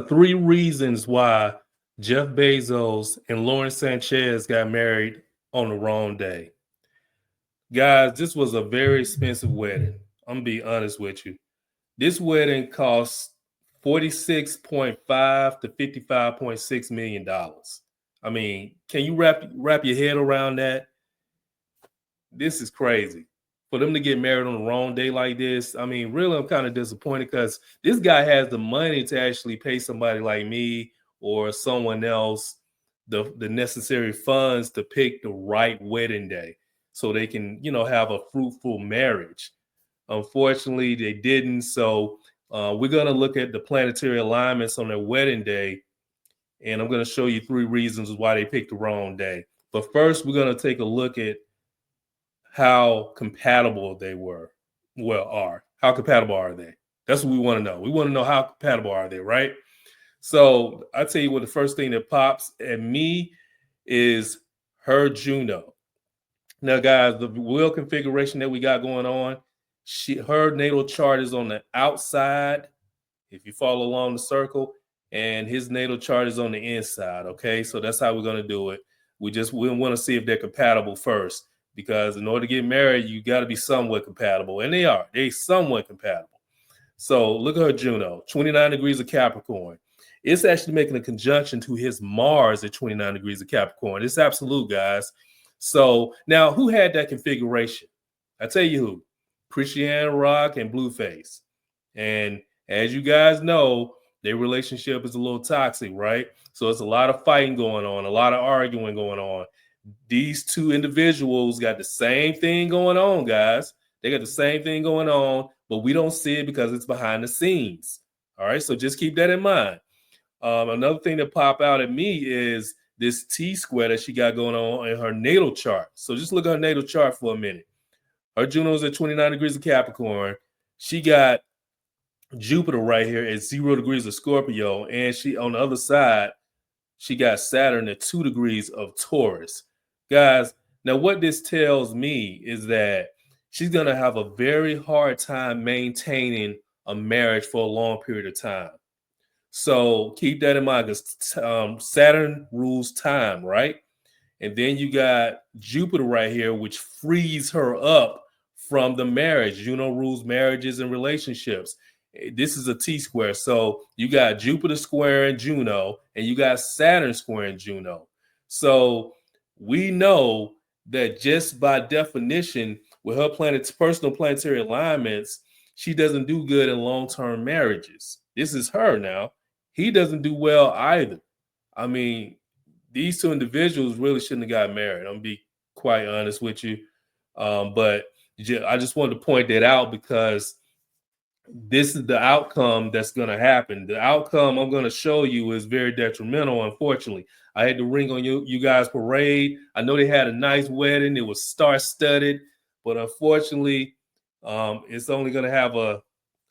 are 3 reasons why Jeff Bezos and Lauren Sanchez got married on the wrong day. Guys, this was a very expensive wedding. I'm gonna be honest with you. This wedding cost 46.5 to 55.6 million dollars. I mean, can you wrap your head around that? This is crazy. For them to get married on the wrong day like this, I mean, really, I'm kind of disappointed because this guy has the money to actually pay somebody like me or someone else the necessary funds to pick the right wedding day so they can, have a fruitful marriage. Unfortunately, they didn't. So we're going to look at the planetary alignments on their wedding day, and I'm going to show you 3 reasons why they picked the wrong day. But first, we're going to take a look at how compatible they were. How compatible are they? That's what we want to know. We want to know how compatible are they, right? So I tell you what, the first thing that pops at me is her Juno. Now, guys, the wheel configuration that we got going on, her natal chart is on the outside, if you follow along the circle, and his natal chart is on the inside, okay? So that's how we're going to do it. We want to see if they're compatible first, because in order to get married, you got to be somewhat compatible, and they are. They're somewhat compatible. So look at her Juno, 29 degrees of Capricorn. It's actually making a conjunction to his Mars at 29 degrees of Capricorn. It's absolute, guys. So now, who had that configuration? I tell you who. Christiane Rock and Blueface. And as you guys know, their relationship is a little toxic, right? So it's a lot of fighting going on, a lot of arguing going on. These 2 individuals got the same thing going on, guys. They got the same thing going on, but we don't see it because it's behind the scenes. All right, so just keep that in mind. Another thing that pop out at me is this T-square that she got going on in her natal chart. So just look at her natal chart for a minute. Her Juno's at 29 degrees of Capricorn. She got Jupiter right here at 0 degrees of Scorpio. And she, on the other side, she got Saturn at 2 degrees of Taurus. Guys, now what this tells me is that she's going to have a very hard time maintaining a marriage for a long period of time. So keep that in mind, because Saturn rules time, right? And then you got Jupiter right here, which frees her up from the marriage. Juno rules marriages and relationships. This is a T-square. So you got Jupiter squaring Juno, and you got Saturn squaring Juno. So we know that just by definition, with her personal planetary alignments, she doesn't do good in long-term marriages. This is her now. He doesn't do well either. I mean, these 2 individuals really shouldn't have got married. I'm going to be quite honest with you. But I just wanted to point that out because this is the outcome that's going to happen. The outcome I'm going to show you is very detrimental, unfortunately. I had to ring on you guys' parade. I know they had a nice wedding. It was star-studded. But unfortunately, it's only going to have a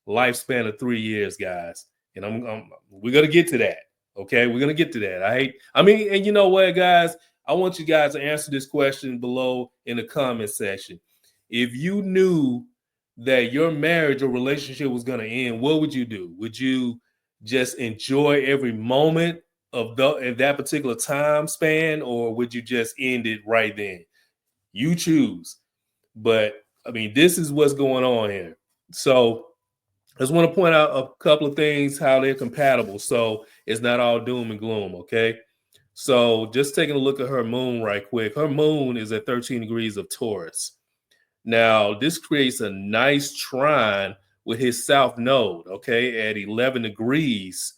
lifespan of 3 years, guys. And we're going to get to that. Okay, we're going to get to that. And you know what, guys? I want you guys to answer this question below in the comment section. If you knew that your marriage or relationship was going to end, what would you do? Would you just enjoy every moment of that particular time span, or would you just end it right then? You choose. But, I mean, this is what's going on here. So I just want to point out a couple of things, how they're compatible. So it's not all doom and gloom, okay? So just taking a look at her moon right quick. Her moon is at 13 degrees of Taurus. Now, this creates a nice trine with his south node, okay, at 11 degrees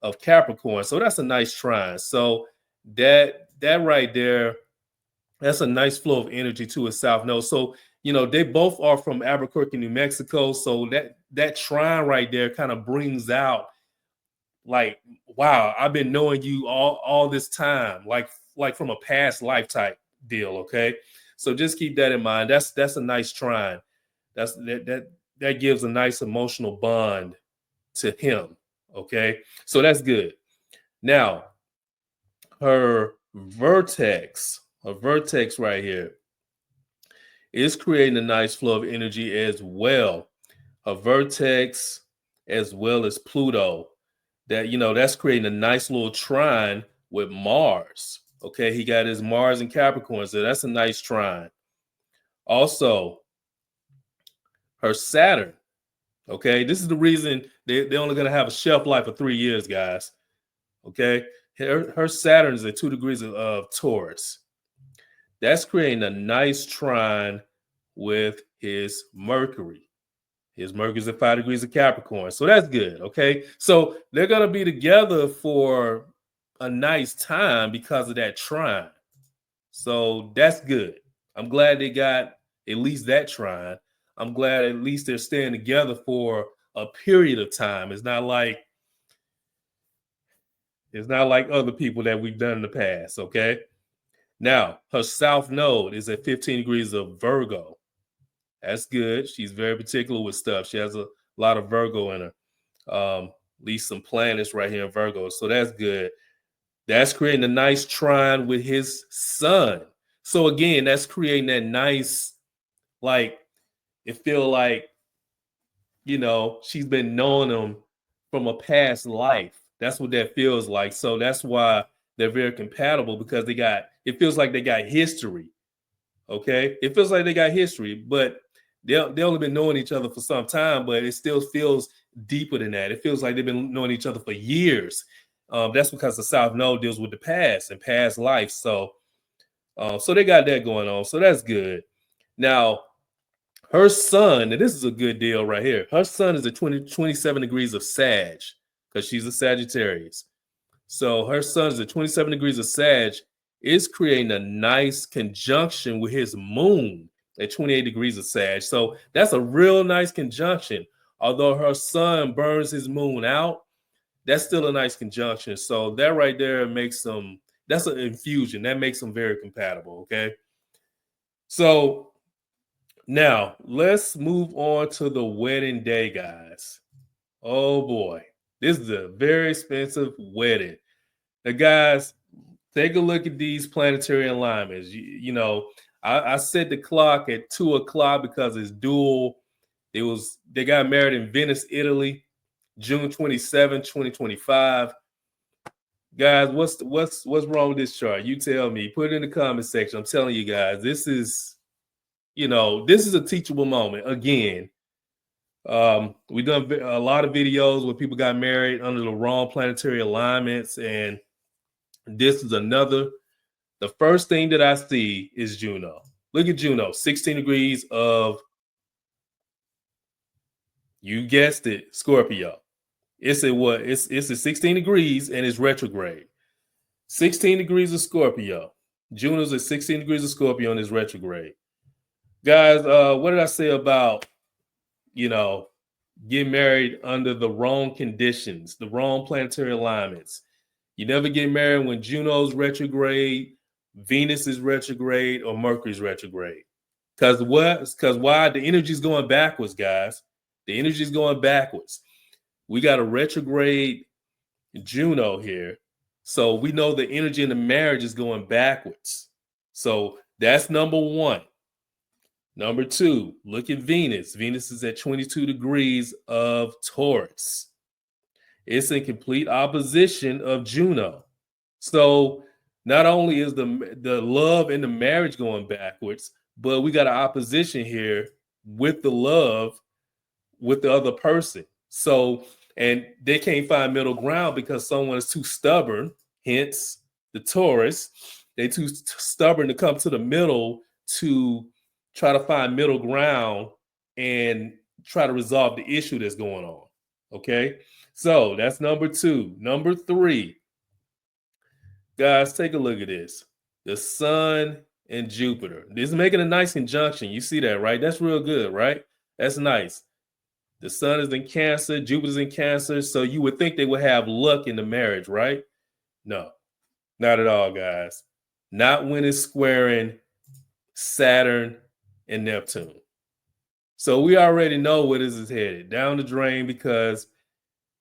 of Capricorn. So that's a nice trine. So that right there, that's a nice flow of energy to his south node. So they both are from Albuquerque, New Mexico. So that trine right there kind of brings out, like, wow, I've been knowing you all this time, like from a past life type deal. Okay, so just keep that in mind. That's a nice trine. That gives a nice emotional bond to him. Okay, so that's good. Now, her vertex right here is creating a nice flow of energy as well. A vertex as well as Pluto. that, that's creating a nice little trine with Mars. Okay, he got his Mars and Capricorn, so that's a nice trine. Also, her Saturn. Okay, this is the reason they're only going to have a shelf life of 3 years, guys. Okay, her Saturn is at 2 degrees of Taurus. That's creating a nice trine with his Mercury. His Mercury's at 5 degrees of Capricorn, so that's good. Okay, so they're going to be together for a nice time because of that trine. So that's good. I'm glad they got at least that trine. I'm glad at least they're staying together for a period of time. It's not like other people that we've done in the past. Okay. Now, her south node is at 15 degrees of Virgo. That's good. She's very particular with stuff. She has a lot of Virgo in her. At least some planets right here in Virgo. So that's good. That's creating a nice trine with his sun. So again, that's creating that nice, like, it feel like, she's been knowing him from a past life. That's what that feels like. So that's why they're very compatible, because it feels like they got history. Okay. It feels like they got history, but they only been knowing each other for some time, but it still feels deeper than that. It feels like they've been knowing each other for years. That's because the South Node deals with the past and past life. So they got that going on. So that's good. Now, her sun, and this is a good deal right here. Her sun is at 27 degrees of Sag, because she's a Sagittarius. So her sun is at 27 degrees of Sag. Is creating a nice conjunction with his moon at 28 degrees of Sag. So that's a real nice conjunction. Although her sun burns his moon out, that's still a nice conjunction. So that right there that's an infusion. That makes them very compatible, okay? So now let's move on to the wedding day, guys. Oh boy, this is a very expensive wedding. Now, guys, take a look at these planetary alignments. I set the clock at 2:00 because it's dual. They got married in Venice, Italy, June 27, 2025. Guys, what's wrong with this chart? You tell me. Put it in the comment section. I'm telling you guys, this is a teachable moment. Again, we've done a lot of videos where people got married under the wrong planetary alignments, and this is another. The first thing that I see is Juno. Look at Juno, 16 degrees of, you guessed it, Scorpio. It's at what? It's at 16 degrees and it's retrograde. 16 degrees of Scorpio. Juno's at 16 degrees of Scorpio and is retrograde. Guys, what did I say about, getting married under the wrong conditions, the wrong planetary alignments? You never get married when Juno's retrograde, Venus is retrograde, or Mercury's retrograde. Because why? The energy's going backwards, guys. The energy's going backwards. We got a retrograde Juno here. So we know the energy in the marriage is going backwards. So that's number one. Number two, look at Venus. Venus is at 22 degrees of Taurus. It's in complete opposition of Juno. So not only is the love in the marriage going backwards, but we got an opposition here with the love with the other person. So, and they can't find middle ground because someone is too stubborn, hence the Taurus. They're too stubborn to come to the middle to try to find middle ground and try to resolve the issue that's going on. Okay, so that's number two. Number three, guys, take a look at this. The Sun and Jupiter. This is making a nice conjunction. You see that, right? That's real good, right? That's nice. The Sun is in Cancer, Jupiter's in Cancer, so you would think they would have luck in the marriage, right? No, not at all, guys. Not when it's squaring Saturn and Neptune. So we already know where this is headed, down the drain, because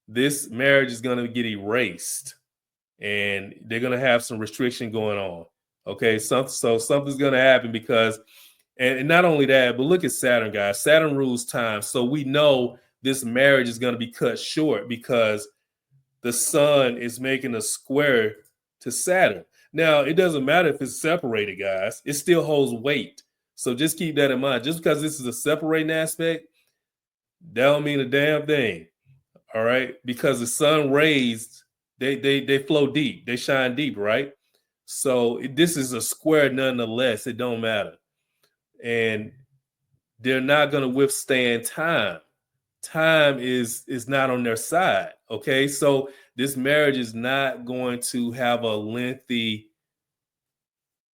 this marriage is going to get erased and they're going to have some restriction going on. Okay, so something's going to happen because, and not only that, but look at Saturn, guys. Saturn rules time. So we know this marriage is going to be cut short because the sun is making a square to Saturn. Now, it doesn't matter if it's separated, guys. It still holds weight. So just keep that in mind. Just because this is a separating aspect, that don't mean a damn thing. All right. Because the sun rays, they flow deep, they shine deep, right? So this is a square nonetheless. It don't matter. And they're not going to withstand time. Time is not on their side. Okay. So this marriage is not going to have a lengthy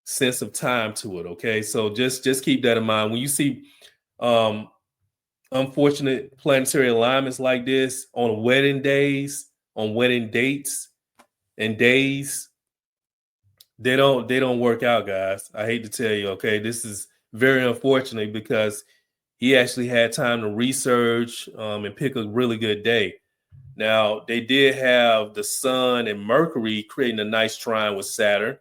sense of time to it. Okay. So just keep that in mind. When you see unfortunate planetary alignments like this on wedding days, on wedding dates and days, they don't work out, guys. I hate to tell you, okay? This is very unfortunate because he actually had time to research and pick a really good day. Now, they did have the sun and Mercury creating a nice trine with Saturn.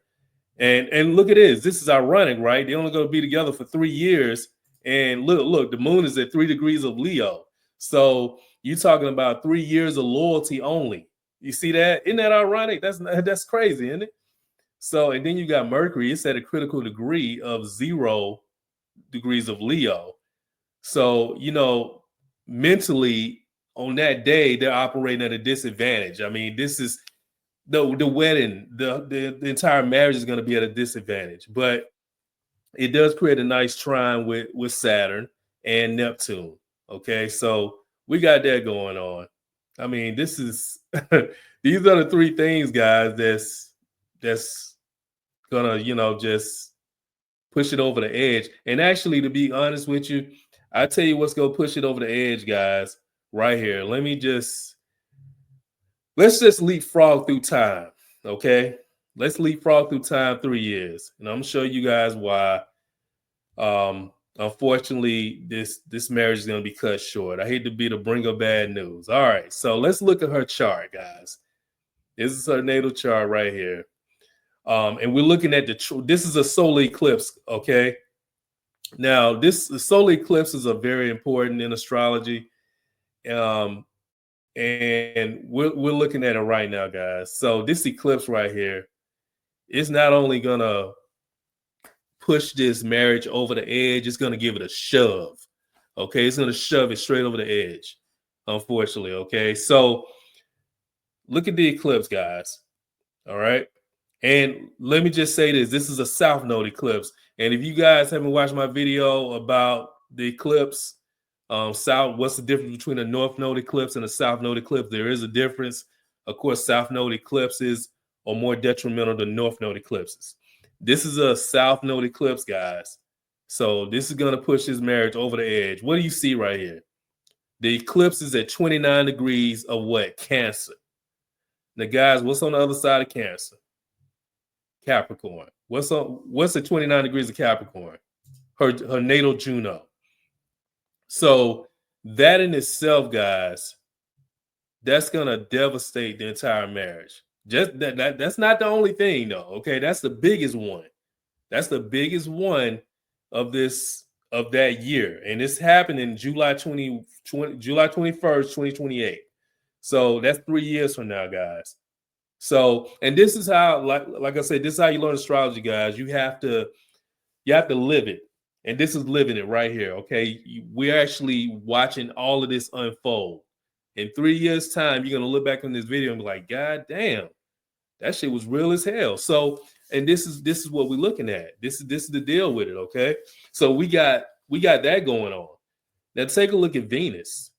And look at this. This is ironic, right? They're only going to be together for 3 years. And look, the moon is at 3 degrees of Leo. So you're talking about 3 years of loyalty only. You see that? Isn't that ironic? That's crazy, isn't it? So, and then you got Mercury. It's at a critical degree of 0 degrees of Leo. So, mentally on that day, they're operating at a disadvantage. I mean, this is the wedding, the entire marriage is going to be at a disadvantage, but it does create a nice trine with Saturn and Neptune. Okay, so we got that going on. I mean, this is these are the 3 things, guys. That's gonna just push it over the edge. And actually, to be honest with you, I tell you what's gonna push it over the edge, guys. Right here. Let's just leapfrog through time, okay? Let's leapfrog through time 3 years, and I'm gonna show you guys why. Unfortunately, this marriage is gonna be cut short. I hate to be the bringer of bad news. All right, so let's look at her chart, guys. This is her natal chart right here, and we're looking at this is a solar eclipse, okay? Now, the solar eclipses are very important in astrology. And we're looking at it right now, guys. So this eclipse right here is not only gonna push this marriage over the edge, it's gonna give it a shove. Okay, it's gonna shove it straight over the edge, unfortunately. Okay, so look at the eclipse, guys. All right. And let me just say this is a South Node eclipse. And if you guys haven't watched my video about the eclipse, what's the difference between a North Node eclipse and a South Node eclipse? There is a difference. Of course, South Node eclipses are more detrimental than North Node eclipses. This is a South Node eclipse, guys. So this is going to push his marriage over the edge. What do you see right here? The eclipse is at 29 degrees of what? Cancer. Now, guys, what's on the other side of Cancer? Capricorn. What's at 29 degrees of Capricorn? Her natal Juno. So that in itself, guys, that's gonna devastate the entire marriage. Just that's not the only thing, though. Okay, that's the biggest one. That's the biggest one of that year, and it's happening July 21st, 2028. So that's 3 years from now, guys. So, and this is how, like I said, this is how you learn astrology, guys. You have to live it. And this is living it right here. Okay. We're actually watching all of this unfold. In 3 years' time, you're gonna look back on this video and be like, God damn, that shit was real as hell. So, and this is what we're looking at. This is the deal with it. Okay. So we got that going on. Now take a look at Venus.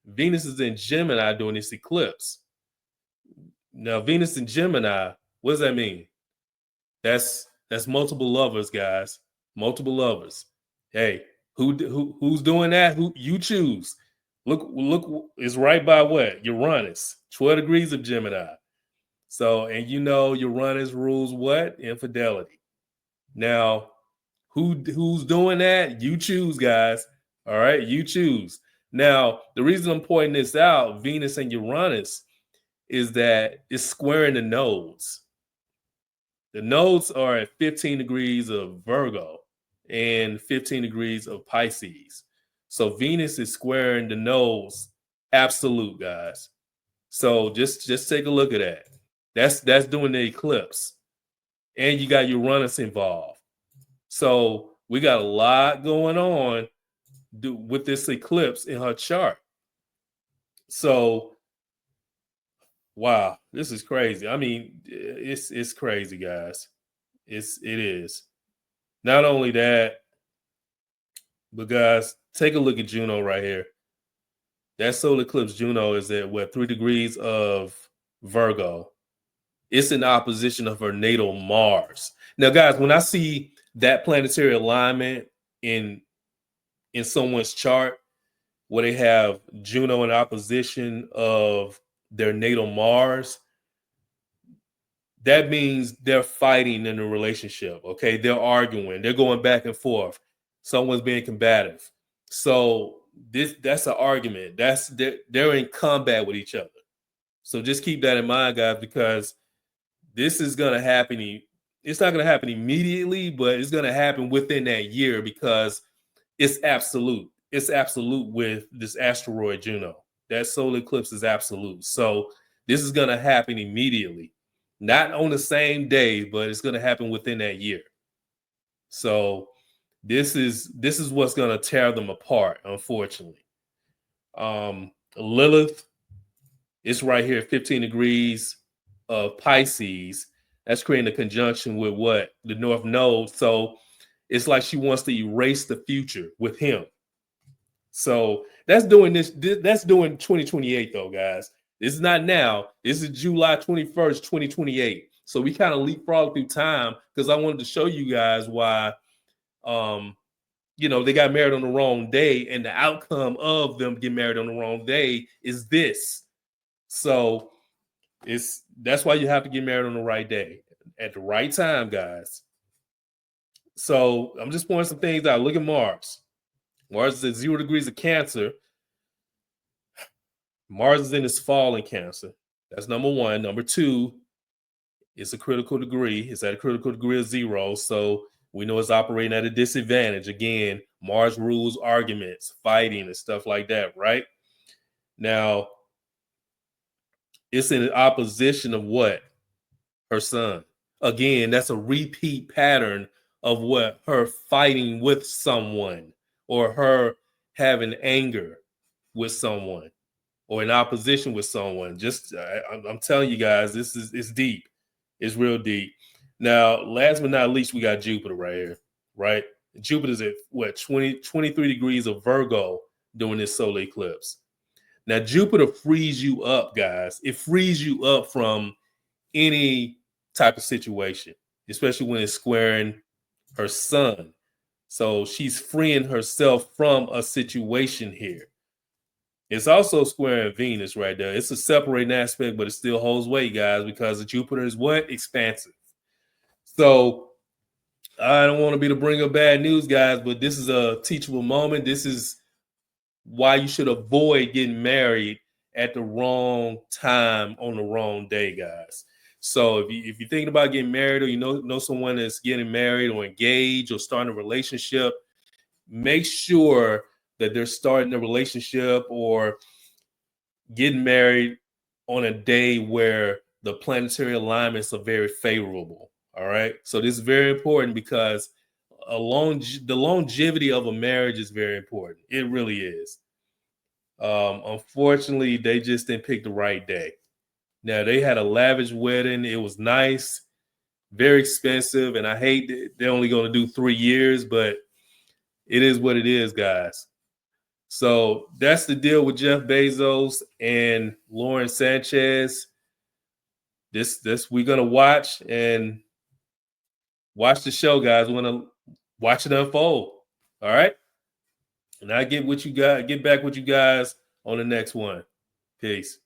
Venus is in Gemini during this eclipse. Now, Venus in Gemini, what does that mean? That's multiple lovers, guys. Multiple lovers. Hey, who's doing that? Who you choose? Look, it's right by what? Uranus, 12 degrees of Gemini. So, and Uranus rules what? Infidelity. Now, who's doing that? You choose, guys. All right, you choose. Now, the reason I'm pointing this out, Venus and Uranus, is that it's squaring the nodes. The nodes are at 15 degrees of Virgo and 15 degrees of Pisces. So Venus is squaring the nodes absolute, guys. So just take a look at that. That's doing the eclipse. And you got Uranus involved. So we got a lot going on with this eclipse in her chart. So wow, this is crazy. I mean, it's crazy, guys. It is. Not only that, but guys, take a look at Juno right here. That solar eclipse Juno is at what, 3 degrees of Virgo. It's in opposition of her natal Mars. Now, guys, when I see that planetary alignment in someone's chart where they have Juno in opposition of their natal Mars, that means they're fighting in a relationship. Okay, they're arguing, they're going back and forth. Someone's being combative. So that's an argument. They're in combat with each other. So just keep that in mind, guys, because this is going to happen. It's not going to happen immediately, but it's going to happen within that year because it's absolute. It's absolute with this asteroid Juno. That solar eclipse is absolute. So this is going to happen immediately. Not on the same day, but it's going to happen within that year. So this is what's going to tear them apart, unfortunately. Lilith is right here, 15 degrees of Pisces. That's creating a conjunction with what? The North Node. So it's like she wants to erase the future with him. So that's doing 2028 though, guys. This is not now. This is July 21st, 2028. So we kind of leapfrog through time because I wanted to show you guys why they got married on the wrong day, and the outcome of them getting married on the wrong day is this. So that's why you have to get married on the right day at the right time, guys. So I'm just pointing some things out. Look at Mars. Mars is at 0 degrees of Cancer. Mars is in its fall in Cancer. That's number one. Number two, it's a critical degree. It's at a critical degree of 0. So we know it's operating at a disadvantage. Again, Mars rules arguments, fighting, and stuff like that, right? Now, it's in opposition of what? Her sun. Again, that's a repeat pattern of what? Her fighting with someone or her having anger with someone or in opposition with someone. I'm telling you guys, it's deep. It's real deep. Now, last but not least, we got Jupiter right here, right? Jupiter's at what, 23 degrees of Virgo during this solar eclipse. Now, Jupiter frees you up, guys. It frees you up from any type of situation, especially when it's squaring her sun. So she's freeing herself from a situation here. It's also squaring Venus right there. It's a separating aspect, but it still holds weight, guys, because Jupiter is what? Expansive. So I don't want to be the bringer of bad news, guys, but this is a teachable moment. This is why you should avoid getting married at the wrong time on the wrong day, guys. So if you're thinking about getting married, or you know someone that's getting married or engaged or starting a relationship, make sure that they're starting a relationship or getting married on a day where the planetary alignments are very favorable. All right. So this is very important because the longevity of a marriage is very important. It really is. Unfortunately, they just didn't pick the right day. Now, they had a lavish wedding. It was nice, very expensive. And I hate that they're only going to do 3 years, but it is what it is, guys. So that's the deal with Jeff Bezos and Lauren Sanchez. This we're gonna watch the show, guys. We're gonna watch it unfold. All right. And I get back with you guys on the next one. Peace.